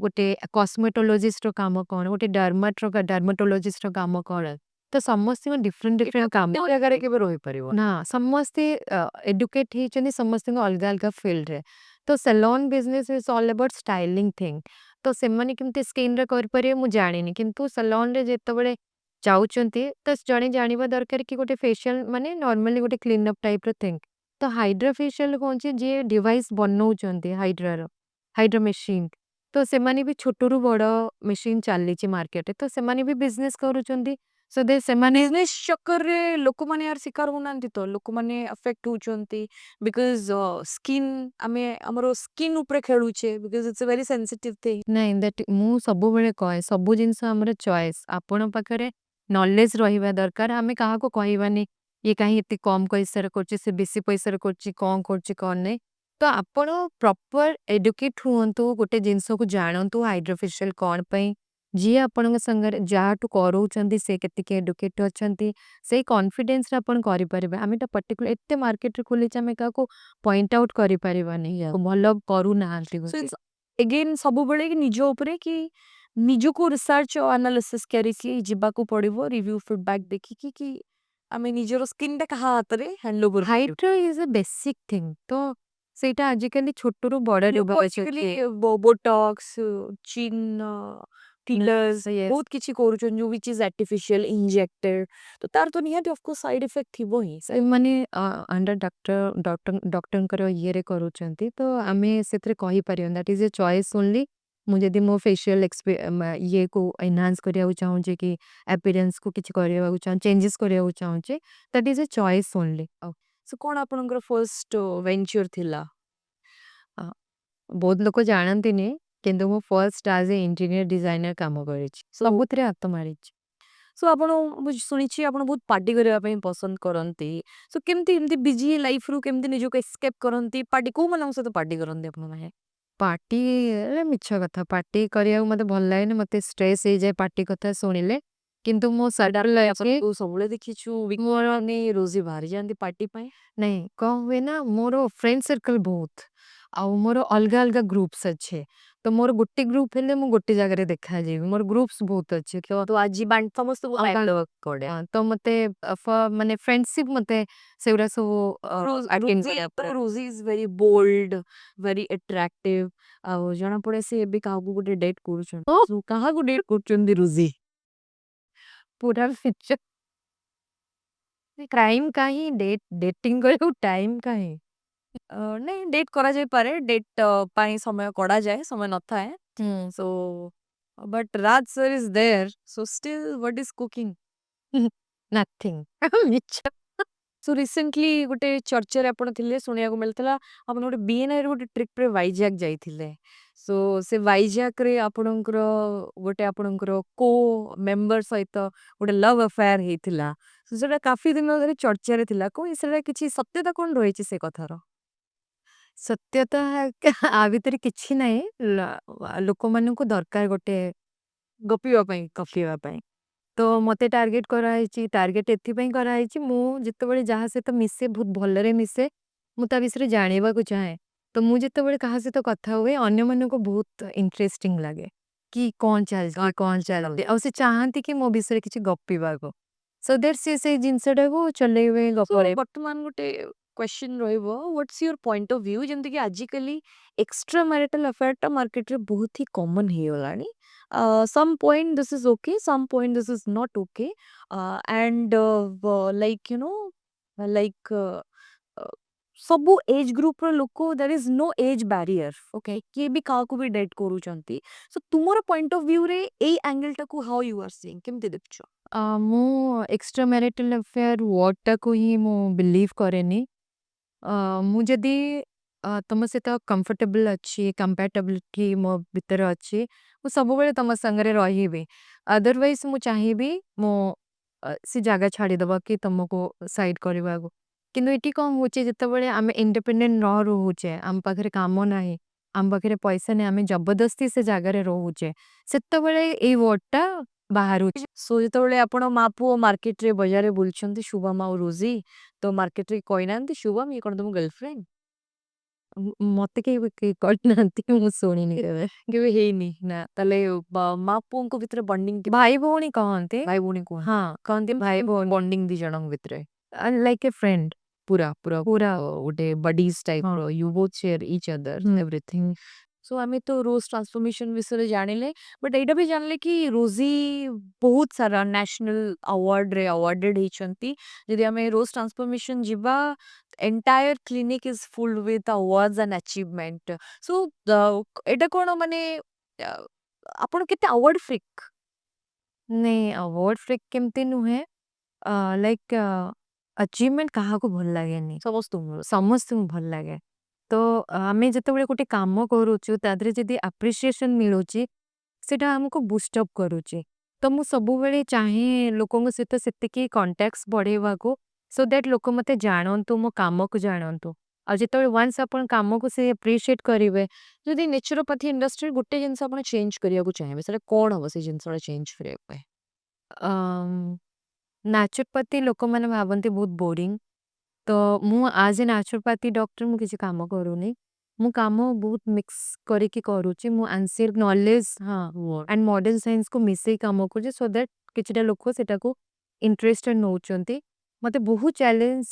ଗୋଟେ କସ୍ମେଟୋଲୋଜିଷ୍ଟର କାମ କ'ଣ ଗୋଟେ ଡର୍ମାଟୋଲୋଜିଷ୍ଟର କାମ କ'ଣ ତ ସମସ୍ତଙ୍କ ଡିଫରେଣ୍ଟ ଡିଫରେଣ୍ଟ କାମ ଗୋଟେ ଜାଗାରେ କେବେ ରହିପାରିବ? ନା ସମସ୍ତେ ଏଡୁକେଟ୍ ହେଇଛନ୍ତି ସମସ୍ତଙ୍କ ଅଲଗା ଅଲଗା ଫିଲ୍ଡରେ ତ salon business is all about styling thing ତ ସେମାନେ କେମିତି ସ୍କିନ୍ରେ କରିପାରିବେ ମୁଁ ଜାଣିନି କିନ୍ତୁ ସେଲନ୍ରେ ଯେତେବେଳେ ଯାଉଛନ୍ତି ତ ଜଣେ ଜାଣିବା ଦରକାର କି ଗୋଟେ ଫେସିଆଲ ମାନେ ନର୍ମାଲି ଗୋଟେ କ୍ଲିନଅପ୍ ଟାଇପ୍ର ଥିଙ୍ଗ ତ ହାଇଡ୍ରା ଫେସିଆଲ କ'ଣ ଅଛି ଯିଏ ଡିଭାଇସ୍ ବନଉଛନ୍ତି ହାଇଡ୍ରା ମେସିନ୍ ତ ସେମାନେ ବି ଛୋଟରୁ ବଡ଼ ମେସିନ୍ ଚାଲିଛି ମାର୍କେଟରେ ତ ସେମାନେ ବି ବିଜନେସ୍ କରୁଛନ୍ତି ସୋ ଦେ ସେମାନେ ବିଜନେସ୍ ଚକ୍କରରେ ଲୋକମାନେ ୟାର ଶିକାର ହଉନାହାନ୍ତି ତ ଲୋକମାନେ ଆଫେକ୍ଟ ହଉଛନ୍ତି ବିକଜ ସ୍କିନ୍ ଆମେ ଆମର ସ୍କିନ୍ ଉପରେ ଖେଳୁଛେ because it's a very sensitive thing. ନାଇଁ ଦ୍ୟାଟ୍ ମୁଁ ସବୁବେଳେ କହେ ସବୁ ଜିନିଷ ଆମର ଚଏସ୍ ଆପଣ ପାଖରେ ନଲେଜ ରହିବା ଦରକାର ଆମେ କାହାକୁ କହିବାନି ଇଏ କାହିଁ ଏତେ କମ ପଇସାରେ କରୁଛି ସେ ବେଶୀ ପଇସାରେ କରୁଛି କଣ ନାହିଁ ତ ଆପଣ ପ୍ରପର ଏଡୁକେଟ ହୁଅନ୍ତୁ ଗୋଟେ ଜିନିଷକୁ ଜାଣନ୍ତୁ ହାଇଡ୍ରୋଫେସିଆଲ କଣ ପାଇଁ ଯିଏ ଆପଣଙ୍କ ସାଙ୍ଗରେ ଯାହାଠୁ କରଉଛନ୍ତି ସେ କେତିକି ଏଡୁକେଟ ଅଛନ୍ତି ସେଇ କନଫିଡେନ୍ସରେ ଆପଣ କରିପାରିବେ ଆମେ ତ ପର୍ଟିକୁଲାର ଏତେ ମାର୍କେଟରେ ଖୋଲିଛି ଆମେ କାହାକୁ ପଏଣ୍ଟ ଆଉଟ୍ କରିପାରିବାନି ଭଲ କରୁନାହାନ୍ତି ସୋ ବୋଲି। ଇଟ୍ସ ଏଗେନ୍ ସବୁବେଳେ କି ନିଜ ଉପରେ କି ନିଜକୁ ରିସର୍ଚ୍ଚ ଓ ଆନାଲିସିସ୍ କରିକି ଯିବାକୁ ପଡିବ ରିଭ୍ୟୁ ଫିଡବ୍ୟାକ୍ ଦେଖିକି କି ଆମେ ନିଜର ସ୍କିନ୍ ଟା କାହା ହାତରେ ହ୍ୟାଣ୍ଡ ଓଭର କରିବୁ। ହାଇଟ୍ର ଇଜ ଏ ବେସିକ ଥିଙ୍ଗ ତ ସେଇଟା ଆଜିକାଲି ଛୋଟରୁ ବଡ ଲୋକ ଆଜିକାଲି ବୋଟକ୍ସ ଚିନ୍ ଫିଲର୍ସ ବହୁତ କିଛି କରୁଛନ୍ତି ଯୋଉ ୱିଚ୍ ଇଜ ଆର୍ଟିଫିशियल ଇଞ୍ଜେକ୍ଟେଡ ତ ତାର ତ ନିହାତି ଅଫକୋର୍ସ ସାଇଡ ଇଫେକ୍ଟ ଥିବ ହିଁ। ସେମାନେ ଅଣ୍ଡର ଡକ୍ଟରଙ୍କର ଇଏରେ କରୁଛନ୍ତି ତ ଆମେ ସେଥିରେ କହିପାରିବା that is a choice only ମୁଁ ଯଦି ମୋ ଫେସିଆଲ ଇଏକୁ ଏନହାନ୍ସ କରିବାକୁ ଚାହୁଁଛି କି ଆପିରେନ୍ସକୁ କିଛି କରିବାକୁ ଚାହୁଁ ଚେଞ୍ଜେସ୍ କରିବାକୁ ଚାହୁଁଛି that is a choice only. So କଣ ଆପଣଙ୍କର ଫର୍ଷ୍ଟ ଭେଞ୍ଚର ଥିଲା? ବହୁତ ଲୋକ ଜାଣନ୍ତିନି କିନ୍ତୁ ମୁଁ ଫର୍ଷ୍ଟ ଆଜ ଏ ଇଣ୍ଟେରିୟର ଡିଜାଇନର କାମ କରିଛି ସୋ ସବୁଥିରେ ହାତ ମାରିଛି। ସୋ ଆପଣ ମୁଁ ଶୁଣିଛି ଆପଣ ବହୁତ ପାର୍ଟି କରିବା ପାଇଁ ପସନ୍ଦ କରନ୍ତି। ସୋ କେମିତି ଏମିତି ବିଜି ଲାଇଫରୁ କେମିତି ନିଜକୁ ଏସ୍କେପ୍ କରନ୍ତି ପାର୍ଟି କୋଉମାନଙ୍କ ସହିତ ପାର୍ଟି କରନ୍ତି ଆପଣ ମାନେ? ପାର୍ଟି ମିଛ କଥା ପାର୍ଟି କରିବାକୁ ମତେ ଭଲ ଲାଗେନି ମତେ ଷ୍ଟ୍ରେସ୍ ହେଇଯାଏ ପାର୍ଟି କଥା ଶୁଣିଲେ କିନ୍ତୁ ମୋ ସର୍କଲ ଲାଇଫରେ ତୁ ସବୁବେଳେ ଦେଖିଛୁ ମୋର ମାନେ ରୋଜି ବାହାରି ଯାଆନ୍ତି ପାର୍ଟି ପାଇଁ। ନାଇଁ କଣ ହୁଏ ନା ମୋର ଫ୍ରେଣ୍ଡ ସର୍କଲ ବହୁତ ଆଉ ମୋର ଅଲଗା ଅଲଗା ଗ୍ରୁପ୍ସ ଅଛି ତ ମୋର ଗୋଟେ ଗ୍ରୁପ ହେଲେ ମୁଁ ଗୋଟେ ଜାଗାରେ ଦେଖାଯିବି ମୋର ଗ୍ରୁପ୍ସ ବହୁତ ଅଛି ତ ଆଜି ସମସ୍ତଙ୍କୁ ଅଲଗା ଦେବାକୁ ପଡେ। ତ ମତେ ମାନେ ଫ୍ରେଣ୍ଡସିପ ମତେ ସେଗୁଡା ସବୁ attend କରିବାକୁ ପଡେ। Rosie is very bold very attractive ଆଉ ଜଣା ପଡେ ସେ ଏବେ କାହାକୁ ଗୋଟେ ଡେଟ୍ କରୁଛନ୍ତି। ଓ So, କାହାକୁ ଡେଟ୍ କରୁଛନ୍ତି ରୋଜି? ପୁରା ଫିଚର କ୍ରାଇମ କାହିଁ ଡେଟିଂ କରିବାକୁ ଟାଇମ କାହିଁ ନାଇଁ ଡେଟ୍ କରାଯାଇପାରେ ଡେଟ୍ ପାଇଁ ସମୟ କଢାଯାଏ ସମୟ ନଥାଏ। Show but Raj sir is there so still what is cooking? Nothing ମିଛ ସୋ ରିସେଣ୍ଟଲି ଗୋଟେ ଚର୍ଚ୍ଚାରେ ଆପଣ ଥିଲେ ଶୁଣିବାକୁ ମିଳିଥିଲା ଆପଣ ଗୋଟେ ବିଏନଆଇରେ ଗୋଟେ ଟ୍ରିପ୍ରେ ଭାଇଜାଗ ଯାଇଥିଲେ। ସୋ ସେ ଭାଇଜାଗରେ ଆପଣଙ୍କର ଗୋଟେ ଆପଣଙ୍କର କୋ ମେମ୍ବର ସହିତ ଗୋଟେ ଲଭ୍ ଆଫେୟାର ହେଇଥିଲା। ସୋ ସେଟା କାଫି ଦିନ ଧରି ଚର୍ଚ୍ଚାରେ ଥିଲା କଣ ସେଟା କିଛି ସତ୍ୟତା କଣ ରହିଛି ସେ କଥାର? ସତ୍ୟତା ଆ ଭିତରେ କିଛି ନାହିଁ ଲୋକମାନଙ୍କୁ ଦରକାର ଗୋଟେ ଗପିବା ପାଇଁ। ତ ମତେ ଟାର୍ଗେଟ କରାହେଇଛି ଟାର୍ଗେଟ ଏଥିପାଇଁ କରାହେଇଛି ମୁଁ ଯେତେବେଳେ ଯାହା ସହିତ ମିଶେ ବହୁତ ଭଲରେ ମିଶେ ମୁଁ ତା ବିଷୟରେ ଜାଣିବାକୁ ଚାହେଁ ତ ମୁଁ ଯେତେବେଳେ କାହା ସହିତ କଥା ହୁଏ ଅନ୍ୟମାନଙ୍କୁ ବହୁତ ଇଣ୍ଟରେଷ୍ଟିଂ ଲାଗେ କି କଣ ଚାଲିଛି ଆଉ ସେ ଚାହାନ୍ତି କି ମୋ ବିଷୟରେ କିଛି ଗପିବାକୁ ସୋ ଦ୍ୟାଟ୍ ସିଏ ସେଇ ଜିନିଷଟାକୁ ଚଲେଇବେ ସୋ ଗପରେ। ବର୍ତ୍ତମାନ ଗୋଟେ କ୍ୱେଶ୍ଚିନ୍ ରହିବ what's your point of view ଯେମିତିକି ଆଜିକାଲି ଏକ୍ସଟ୍ରା ମ୍ୟାରିଟାଲ ଆଫେୟାରଟା ମାର୍କେଟରେ ବହୁତ ହି କମନ୍ ହେଇଗଲାଣି। Some point this is okay some point this is not okay and like you know like ସବୁ ଏଜ୍ ଗ୍ରୁପର ଲୋକ there is no age barrier okay କିଏ ବି କାହାକୁ ବି ଡେଟ୍ କରୁଛନ୍ତି। ସୋ ତୁମର ପଏଣ୍ଟ ଅଫ ଭ୍ୟୁରେ ଏଇ ଆଙ୍ଗେଲଟାକୁ ହାଉ ୟୁ ଆର୍ ସିଇଂ କେମିତି ଦେଖୁଛ? ମୁଁ ଏକ୍ସଟ୍ରା ମ୍ୟାରିଟାଲ ଆଫେୟାର ୱାର୍ଡଟାକୁ ହିଁ ମୁଁ ବିଲିଭ୍ କରେନି ମୁଁ ଯଦି ତମ ସହିତ କମ୍ଫର୍ଟେବଲ ଅଛି କମ୍ପାଟାବିଲିଟି ମୋ ଭିତରେ ଅଛି ମୁଁ ସବୁବେଳେ ତମ ସାଙ୍ଗରେ ରହିବି ଅଦରୱାଇଜ ମୁଁ ଚାହିଁବି ମୁଁ ସେ ଜାଗା ଛାଡ଼ିଦବା କି ତମକୁ ସାଇଡ୍ କରିବାକୁ କିନ୍ତୁ ଏଠି କଣ ହଉଛି ଯେତେବେଳେ ଆମେ ଇଣ୍ଡିପେଣ୍ଡେଣ୍ଟ ନ ରହୁଛେ ଆମ ପାଖରେ କାମ ନାହିଁ ଆମ ପାଖରେ ପଇସା ନାହିଁ ଆମେ ଜବରଦସ୍ତି ସେ ଜାଗାରେ ରହୁଛେ ସେତେବେଳେ ଏଇ ୱାର୍ଡଟା ବାହାରୁଛି। ସୋ ଯେତେବେଳେ ଆପଣ ମା ପୁଅ ମାର୍କେଟରେ ବଜାରରେ ବୁଲୁଛନ୍ତି ଶୁଭମ ଆଉ ରୋଜି ତ ମାର୍କେଟରେ କହିନାହାନ୍ତି ଶୁଭମ ଇଏ କଣ ତମ ଗର୍ଲଫ୍ରେଣ୍ଡ? ମତେ କେହି କରିନାହାନ୍ତି ମୁଁ ଶୁଣିନି କେବେ। କେବେ ହେଇନି ନା ତାହେଲେ ମା ପୁଅଙ୍କ ଭିତରେ ବଣ୍ଡିଙ୍ଗ ଭାଇ ଭଉଣୀ କହନ୍ତି ଭାଇ ଭଉଣୀ କୁହନ୍ତି ହଁ କହନ୍ତି ଭାଇ ଭଉଣୀ ବଣ୍ଡିଙ୍ଗ ଦି ଜଣଙ୍କ ଭିତରେ ଲାଇକ୍ ଏ ଫ୍ରେଣ୍ଡ ପୁରା ପୁରା ପୁରା ଗୋଟେ ବଡିଜ ଟାଇପ ହଁ are you both share each other everything. So ଆମେ ତ ରୋଜ ଟ୍ରାନ୍ସଫର୍ମେସନ ବିଷୟରେ ଜାଣିଲେ ବଟ୍ ଏଇଟା ବି ଜାଣିଲେ କି ରୋଜି ବହୁତ ସାରା ନ୍ୟାସନାଲ ଆୱାର୍ଡରେ ଆୱାର୍ଡେଡ ହେଇଛନ୍ତି। ଯଦି ଆମେ ରୋଜ ଟ୍ରାନ୍ସଫର୍ମେସନ ଯିବା entire clinic is filled with awards and achievement. So ଏଇଟା କଣ ମାନେ ଆପଣ କେତେ ଆୱାର୍ଡ ଫ୍ରିକ୍? ନାଇଁ ଆୱାର୍ଡ ଫ୍ରିକ୍ କେମିତି ନୁହେଁ। ଲାଇକ୍ ଆଚିଭମେଣ୍ଟ କାହାକୁ ଭଲ ଲାଗେନି? ସମସ୍ତଙ୍କୁ ସମସ୍ତଙ୍କୁ ଭଲ ଲାଗେ। ତ ଆମେ ଯେତେବେଳେ ଗୋଟେ କାମ କରୁଛୁ ତା ଦେହରେ ଯଦି ଆପ୍ରିସିଏସନ ମିଳୁଛି ସେଟା ଆମକୁ ବୁଷ୍ଟ ଅପ୍ କରୁଛି। ତ ମୁଁ ସବୁବେଳେ ଚାହେଁ ଲୋକଙ୍କ ସହିତ ସେତିକି କଣ୍ଟାକ୍ଟସ୍ ବଢ଼େଇବାକୁ ସୋ ଦ୍ୟାଟ୍ ଲୋକ ମୋତେ ଜାଣନ୍ତୁ, ମୋ କାମକୁ ଜାଣନ୍ତୁ। ଆଉ ଯେତେବେଳେ ୱାନ୍ସ ଆପଣ କାମକୁ ସେ ଆପ୍ରିସିଏଟ୍ କରିବେ। ଯଦି ନେଚୁରୋପାଥି ଇଣ୍ଡଷ୍ଟ୍ରିରେ ଗୋଟେ ଜିନିଷ ଆପଣ ଚେଞ୍ଜ କରିବାକୁ ଚାହିଁବେ ସେଟା କଣ ହବ ସେ ଜିନିଷଟା ଚେଞ୍ଜ କରିବା ପାଇଁ? ନ୍ୟାଚୁରୋପାଥି ଲୋକମାନେ ଭାବନ୍ତି ବହୁତ ବୋରିଂ। ତ ମୁଁ ଆଜ୍ ଏ ନ୍ୟାଚୁରୋପାଥି ଡକ୍ଟର ମୁଁ କିଛି କାମ କରୁନି। ମୁଁ କାମ ବହୁତ ମିକ୍ସ କରିକି କରୁଛି। ମୁଁ ଆନ୍ସିୟର ନଲେଜ ଆଣ୍ଡ ମଡର୍ନ ସାଇନ୍ସକୁ ମିଶେଇ କାମ କରୁଛି ସୋ ଦ୍ୟାଟ୍ କିଛିଟା ଲୋକ ସେଟାକୁ ଇଣ୍ଟରେଷ୍ଟେଡ ନଉଛନ୍ତି। ମତେ ବହୁତ ଚ୍ୟାଲେଞ୍ଜ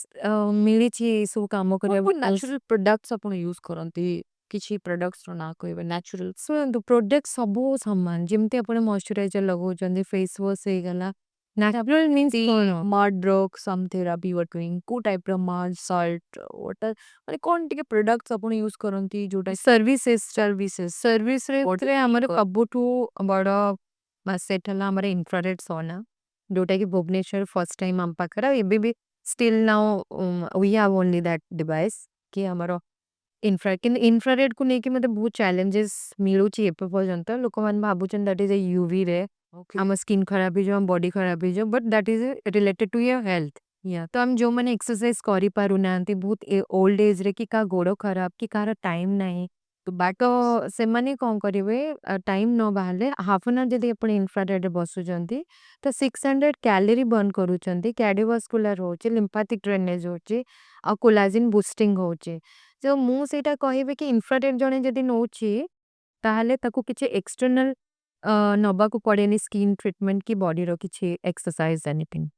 ମିଳିଛି ଏସବୁ କାମ କଣ କରିବା କଣ ନ୍ୟାଚୁରାଲ ପ୍ରଡକ୍ଟସ ଆପଣ ୟୁଜ କରନ୍ତି? କିଛି ପ୍ରଡକ୍ଟସ ର ନାଁ କହିବେ ନ୍ୟାଚୁରାଲ। ଶୁଣନ୍ତୁ ପ୍ରୋଡକ୍ଟ ସବୁ ସମାନ ଯେମିତି ଆପଣ ମଇଶ୍ଚରାଇଜର ଲଗାଉଛନ୍ତି ଫେସ୍ ୱାଶ ହେଇଗଲା ନ୍ୟାଚୁରାଲ ମିନ୍ସ କଣ mud rock some therapy you are doing କୋଉ ଟାଇପ ର mud salt water ମାନେ କଣ ଟିକେ ପ୍ରଡକ୍ଟସ ଆପଣ ୟୁଜ କରନ୍ତି ଯୋଉଟା ସର୍ଭିସେସ୍ body ରେ ଆମର କ- ସବୁଠୁ ବଡ ସେଟ୍ ହେଲା ଆମର ଇନଫ୍ରାରେଡ୍ ସୋନା ଯୋଉଟା କି ଭୁବନେଶ୍ୱର ଫର୍ଷ୍ଟ ଟାଇମ୍ ଆମ ପାଖରେ ଆଉ ଏବେ ବି still now we have only that device କି ଆମର କିନ୍ତୁ ଇନଫ୍ରାରେଡ୍ କୁ ନେଇକି ମତେ ବହୁତ ଚ୍ୟାଲେଞ୍ଜେସ୍ ମିଳୁଛି ଏବେ ପର୍ଯ୍ୟନ୍ତ ଲୋକମାନେ ଭାବୁଛନ୍ତି ଦ୍ୟାଟ୍ ଇଜ ଏ ୟୁଭି ରେ Okay. ଆମ ସ୍କିନ୍ ଖରାପ ହେଇଯିବ ଆମ ବଡି ଖରାପ ହେଇଯିବ but that is related two year health. ତ ଆମେ ଯୋଉମାନେ ଏକ୍ସରସାଇଜ କରିପାରୁନାହାନ୍ତି ବହୁତ ଓଲ୍ଡ ଏଜରେ କି କାହା ଗୋଡ ଖରାପ କି କାହାର ଟାଇମ୍ ନାହିଁ तो ତ back ସେମାନେ କଣ କରିବେ ଟାଇମ୍ ନ ବାହାରିଲେ ହାଫ୍ ଆନ୍ ଆୱାର ଯଦି ଆପଣ ଇନଫ୍ରାରେଡ୍ରେ ବସୁଛନ୍ତି ତ 600 କ୍ୟାଲୋରି ବର୍ନ କରୁଛନ୍ତି କ୍ୟାର୍ଡିଓଭାସ୍କୁଲାର ହଉଛି ଲିମ୍ଫାଟିକ୍ ଡ୍ରେନେଜ ହଉଛି ଆଉ କୋଲାଜିନ୍ ବୁଷ୍ଟିଂ ହଉଛି। ତ ମୁଁ ସେଇଟା କହିବି କି ଇନଫ୍ରାରେଡ୍ ଜଣେ ଯଦି ନଉଛି ତାହେଲେ ତାକୁ କିଛି ଏକ୍ସଟର୍ନାଲ ନବାକୁ ପଡେନି ସ୍କିନ୍ ଟ୍ରିଟମେଣ୍ଟ କି ବଡିର କିଛି ଏକ୍ସରସାଇଜ ଏନିଥିଙ୍ଗ।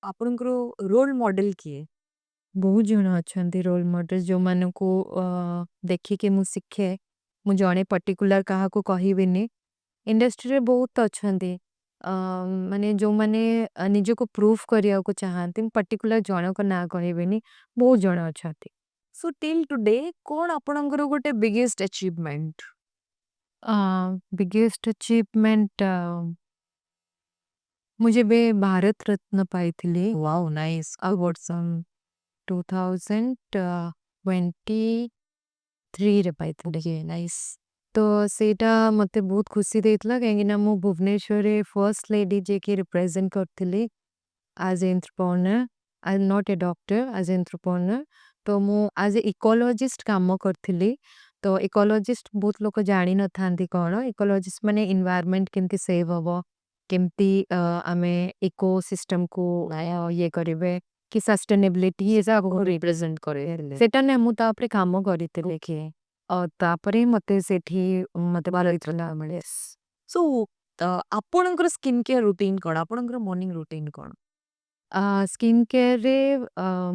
ଆପଣଙ୍କର ରୋଲ ମଡେଲ କିଏ? ବହୁତ ଜଣ ଅଛନ୍ତି ରୋଲ ମଡେଲ ଯୋଉମାନଙ୍କୁ ଦେଖିକି ମୁଁ ଶିଖେ। ମୁଁ ଜଣେ ପର୍ଟିକୁଲାର କାହାକୁ କହିବିନି। ଇଣ୍ଡଷ୍ଟ୍ରିରେ ବହୁତ ଅଛନ୍ତି ମାନେ ଯୋଉମାନେ ନିଜକୁ ପ୍ରୁଭ୍ କରିବାକୁ ଚାହାନ୍ତି। ମୁଁ ପର୍ଟିକୁଲାର ଜଣଙ୍କ ନାଁ କହିବିନି ବହୁତ ଜଣ ଅଛନ୍ତି। ସୋ ଟିଲ୍ ଟୁଡେ କଣ ଆପଣଙ୍କର ଗୋଟେ ବିଗେଷ୍ଟ ଆଚିଭମେଣ୍ଟ? ବିଗେଷ୍ଟ ଅଚିଭମେଣ୍ଟ ମୁଁ ଯେବେ ଭାରତ ରତ୍ନ ପାଇଥିଲି वाओ नाइस ଆୱାର୍ଡ ସନ୍ 2023ରେ ପାଇଥିଲି। ओके नाइस ତ ସେଇଟା ମତେ ବହୁତ ଖୁସି ଦେଇଥିଲା କାହିଁକିନା ମୁଁ ଭୁବନେଶ୍ୱରରେ ଫର୍ଷ୍ଟ ଲେଡି ଯିଏକି ରିପ୍ରେଜେଣ୍ଟ କରିଥିଲି ଆଜ୍ ଏ entrepreneur I not a doctor as A entrepreneur. ତ ମୁଁ ଆଜ୍ ଏ ଇକୋଲୋଜିଷ୍ଟ କାମ କରିଥିଲି। ତ ଇକୋଲୋଜିଷ୍ଟ ବହୁତ ଲୋକ ଜାଣିନଥାନ୍ତି କଣ ଇକୋଲୋଜିଷ୍ଟ ମାନେ ଏନଭାୟରମେଣ୍ଟ କେମିତି ସେଭ୍ ହବ କେମିତି ଆମେ ଇକୋ ସିଷ୍ଟମକୁ ଇଏ କରିବେ କି ସଷ୍ଟେନେବିଲିଟି ଏସବୁ रिप्रेजेंट करे ସେଟା ନା ମୁଁ ତା ଉପରେ କାମ କରିଥିଲି କି ତାପରେ ମତେ ସେଠି ମତେ ଭଲ ହେଇଥିଲା ମିଳେ। सो ଆପଣଙ୍କର ସ୍କିନ୍ କେୟାର ରୁଟିନ କଣ? ଆପଣଙ୍କର ମର୍ଣ୍ଣିଂ ରୁଟିନ କଣ? ସ୍କିନ୍ କେୟାରରେ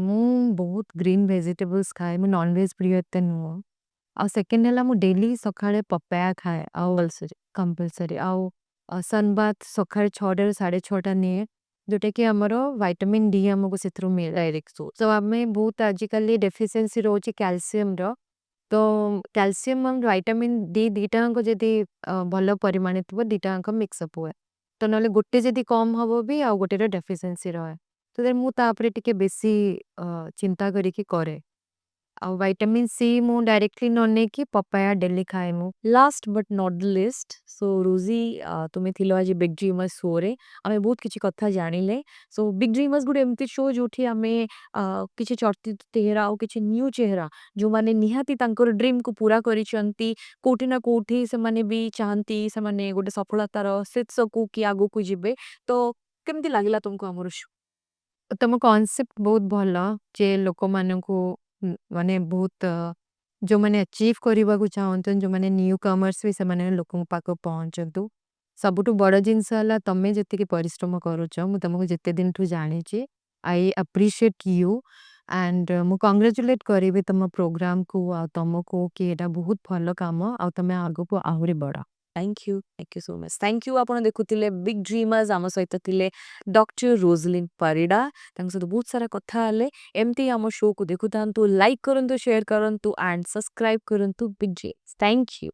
ମୁଁ ବହୁତ ଗ୍ରୀନ୍ ଭେଜିଟେବଲ୍ସ ଖାଏ ମୁଁ ନନଭେଜ ପ୍ରିୟ ଏତେ ନୁହଁ। ଆଉ ସେକେଣ୍ଡ ହେଲା ମୁଁ ଡେଲି ସକାଳେ ପପାୟା ଖାଏ ଆଉ କମ୍ପଲସରି ଆଉ ସନବାଥ ସକାଳେ 6ଟାରୁ 6:30 ନିଏ ଯୋଉଟାକି ଆମର ଭାଇଟାମିନ୍ ଡି ଆମକୁ ସେଥିରୁ ମିଳେ डायरेक्ट सोर्स ତ ଆମେ ବହୁତ ଆଜିକାଲି ଡେଫିସିଏନ୍ସି ରହୁଛି କ୍ୟାଲସିୟମର ତ କ୍ୟାଲସିୟମ ଆଉ ଭାଇଟାମିନ୍ ଡି ଦିଟାଙ୍କ ଯଦି ଭଲ ପରିମାଣ ଥିବ ଦିଟାଙ୍କ ମିକ୍ସଅପ୍ ହୁଏ ତ ନହେଲେ ଗୋଟେ ଯଦି କମ୍ ହବ ବି ଆଉ ଗୋଟେର ଡେଫିସିଏନ୍ସି ରହେ ତ ମୁଁ ତା ଉପରେ ଟିକେ ବେଶୀ ଚିନ୍ତା କରିକି କରେ ଆଉ ଭାଇଟାମିନ୍ ସି ମୁଁ ଡାଇରେକ୍ଟଲି ନ ନେଇକି ପପାୟା ଡେଲି ଖାଏ ମୁଁ। Last but not the list so रोजी तुम्हें थिलो आज बिग ड्रीमर्स शो रे आमे बहुत किछि कथा जानिले सो बिग ड्रीमर्स गुड एमती शो जोठी आमे किछि चर्चित चेहरा और किछि न्यू चेहरा जो माने निहाती तांकर ड्रीम को पूरा करिसंती कोठी ना कोठी से माने भी चाहती से माने गोटे सफलतार शीर्ष को कि आगो को जिबे तो केमती लागिला तुमको हमर शो? ତମ କନସେପ୍ଟ ବହୁତ ଭଲ ଯେ ଲୋକମାନଙ୍କୁ ମାନେ ବହୁତ ଯୋଉମାନେ ଆଚିଭ୍ କରିବାକୁ ଚାହୁଁଛନ୍ତି ଯୋଉମାନେ ନ୍ୟୁ କମର୍ସ ବି ସେମାନେ ଲୋକଙ୍କ ପାଖକୁ ପହଞ୍ଚନ୍ତୁ। ସବୁଠୁ ବଡ଼ ଜିନିଷ ହେଲା ତମେ ଯେତିକି ପରିଶ୍ରମ କରୁଛ ମୁଁ ତମକୁ ଯେତେ ଦିନଠୁ ଜାଣିଛି ଆଇ ଆପ୍ରିସିଏଟ୍ ୟୁ ଆଣ୍ଡ ମୁଁ କଂଗ୍ରାଚୁଲେଟ୍ କରିବି ତମ ପ୍ରୋଗ୍ରାମକୁ ଆଉ ତମକୁ କି ଏଇଟା ବହୁତ ଭଲ କାମ ଆଉ ତମେ ଆଗକୁ ଆହୁରି ବଢ଼। Thank you so much thank you आपण देखुथिले बिग ड्रीमर्स आम सहित थिले डॉक्टर रोजलिन परिडा तांक सहित बहुत सारा कथा हले एमती आम शो को देखुथांतु लाइक करंतु शेयर करंतु एंड सब्सक्राइब करंतु बिग ड्रीम्स थैंक यू।